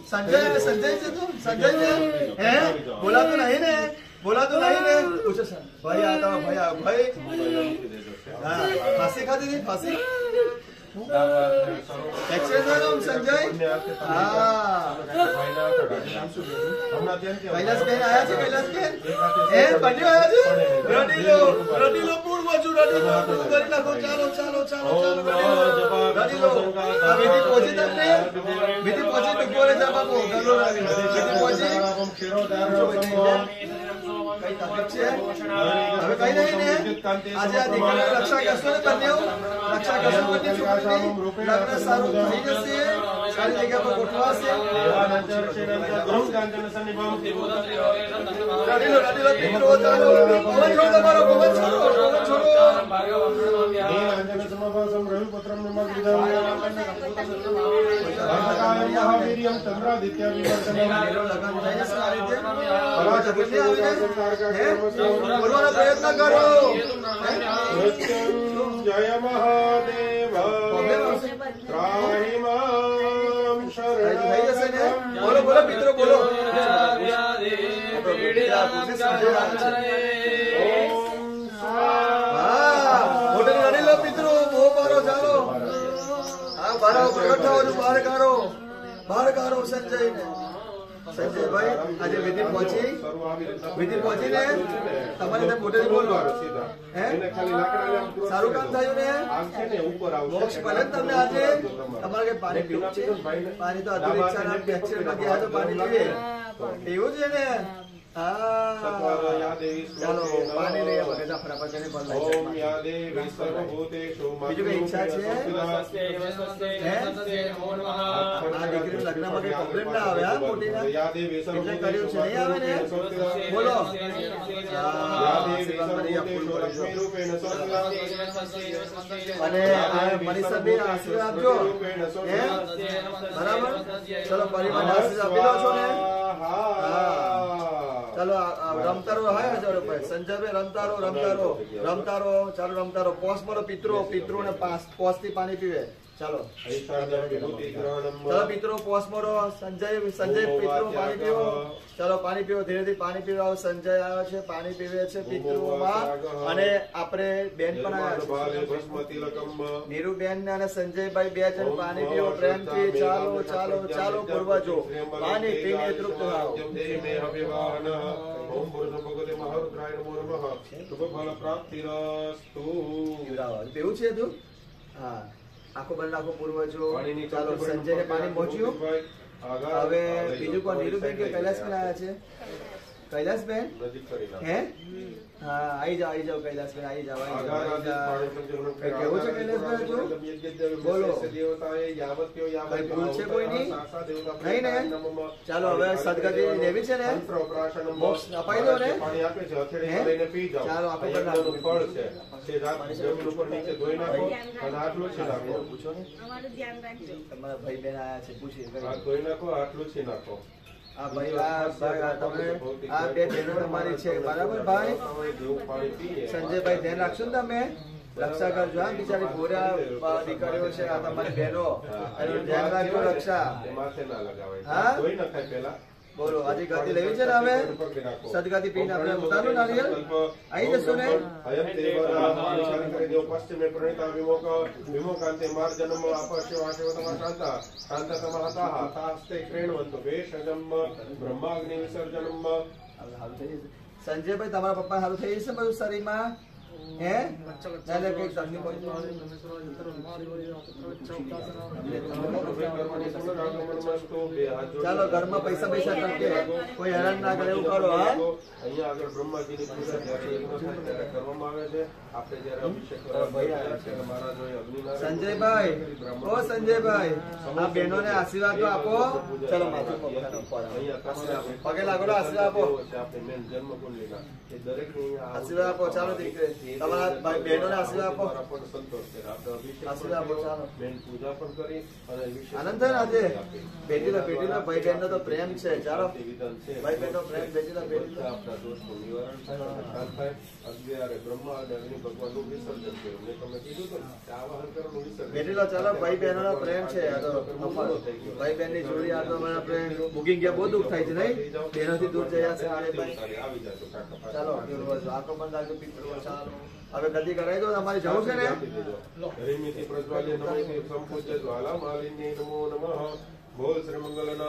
संजय संजय से तू संजय से है बोला तो नहीं ने पूछो सर भाई आता हूँ भाई हाँ फांसी खाती थी फांसी एक्सीडेंट संजय हाँ कैलाश बहन आया છે कैलाश बहन એ બન્યો આયા છે રડીલો પૂર બાજુ રડીલો કરી નાખો ચાલો ચાલો ચાલો રડીલો વિધિ પહોંચી તમને વિધિ પહોંચી તો બોલે જા બાપુ ગલો વિધિ પહોંચી કઈ તકલીફ છે હવે કઈ નહીં ને આજે આ દીકરાની રક્ષા કરશો ને બંને રક્ષા કરશો બંને છોકરીની લગ્ન સારું થઈ જશે સારી જગ્યા પર ગોઠવાશે રડીલો દીકરો ચાલો પવન છોડો તમારો પવન છોડો બોલવાનો પ્રયત્ન કરો જય મહાદેવ ત્રાહિમામ શરણમ બોલો બોલો મિત્રો બોલો મિત્રો બહુ મારો ચાલો હા બહાર કાઢો સંજય ને સંજયભાઈ આજે વિધિ પહોંચી ને તમારે ત્યાં મોટે બોલવાનું સારું કામ થયું ને મોક્ષ ભલે તમને આજે તમારે કઈ પાણી પીવું છે પાણી તો અધૂરી ઈચ્છા એક્સિડન્ટમાં ગયા તો પાણી પીવે એવું છે ને ચાલો પાણી લઈએ ફટાફટ બીજું કઈ ઈચ્છા છે આ દીકરી લગ્નમાં કઈ પ્રોબ્લેમ ના આવે મોટી એટલે કર્યું છે નહીં આવે ને બોલો અને મનીષા બેન આશીર્વાદ આપજો બરાબર ચલો પરિવાર આશીર્વાદ આપી દો છો ને ચાલો રમતારો હોય ₹1000 સંજયભાઈ રમતારો ચાલો રમતારો પોસ મારો પિતરો ને પોસ થી પાણી પીવે ચાલો પિતરો પોસ મારો સંજય પિતરો પાણી પીવો ચાલો પાણી પીવો ધીરે ધીરે પાણી પીવા સંજય આવ્યો છે પાણી પીવે છે પિતૃમાં અને આપણે બેન પણ આવ્યા છે નીરુબેન અને સંજયભાઈ 2 જણ પાણી પીવો પ્રેમથી ચાલો પૂર્વજો પાણી પીને તૃપ્ત થાઓ ઓમ ભૂર્ભુવઃ ભગવતે મહારુદ્રાય નમો નમઃ શુભ ફલ પ્રાપ્તિરસ્તુ એવું છે તું હા આખો બંધ આખો પૂર્વજો ચાલો સંજયને પાણી પહોંચ્યું હવે બીજું કોણ નીરુબેન કે કૈલાસબેન આવ્યા છે કૈલાસબેન હે હા આવી જાઓ કૈલાસબેન આવી જાઓ કેવું છે કૈલાસબેન બોલો કઈ ભૂલ છે કોઈ નહીં ને ચાલો હવે સદગતિ લેવી છે ને મોક્ષ અપાઈ દો ને ચાલો આપણે ફળ છે પૂછો ને તમારા ભાઈ બેન આયા છે પૂછી ધોઈ નાખો આટલું છે નાખો આ ભાઈ તમે આ 2 બહેનો તમારી છે બરાબર ભાઈ સંજયભાઈ ધ્યાન રાખશો ને તમે રક્ષા કરજો હા બિચારી ગોરા દીકરીઓ છે આ તમારી બહેનો ધ્યાન રાખજો રક્ષા હા બોલો આજે ગતિ લેવી છે ને હવે સદગતિ પીને આપણે ઉતારો નારિયેળ આવી જશો ને પશ્ચિમે પ્રણિતા વિમોકાંતે માર્જનમ આપશ્યો આશીર્વાદમાં શાંતતમઃ તાસ્તે ક્રેણવંતો વેશજમ બ્રહ્માગ્નિ વિસર્જનમ સંજયભાઈ તમારા પપ્પા સારું થઈ જશે બધું શરીરમાં હે ચાલે કઈ તકલીફ હોય ચાલો ઘરમાં પૈસા ટકે કોઈ હેરાન ના કરે એવું કરો હા અહીંયા આગળ બ્રહ્માજીની પૂજા કરવામાં આવે છે આપણે જ્યારે અભિષેક સંજયભાઈ ઓ સંજયભાઈ આ બહેનોને આશીર્વાદ આપો ચલો માથું પગે લાગો આશીર્વાદ આપો જન્મકુંડલીના દરેક આશીર્વાદ આપો ચાલો દીકરી તમારા ભાઈ બહેનોને આશીર્વાદ આપો. દ્વારા પણ સંતોષ છે. આપણે અભિષેક આશીર્વાદ આપો, પણ ચાલો. કર્યો, બેન પૂજા પણ કરી અને વિશેષ આનંદ થાય ને આજે આપી. બેટીલા ભાઈ બહેનનો તો પ્રેમ છે. ચાલો વિધાન છે. ભાઈ બહેનનો પ્રેમ બેટીલા બધા આપણા દોષનું નિવારણ થાય અને શાંત થાય. અગિયારે બ્રહ્મા અને અગ્નિ ભગવાનનું વિસર્જન કર્યું. મેં તમને કીધું હતું ને કે આવાહન કરવાનું વિસર્જન. બેટીલા ચાલો ભાઈ બહેનોનો પ્રેમ છે. આ તો ભાઈ બહેનની જોડી આ તો મને આપણે બુકિંગ ગયા બહુ દુઃખ થાય છે નહીં બેનોથી દૂર જયા છે આ ભાઈ. આવી જજો કાકા. ચાલો આખો બંધ રાખજો પિતૃઓ. ચાલો હવે ગતિ કરાવી દો. અમારી જવું છે ને હરિમિતિ પ્રજ્વાલ્ય નમઃ સંપૂજ્ય જ્વાલા માલિની નમો નમઃ. બોલ શ્રી મંગલના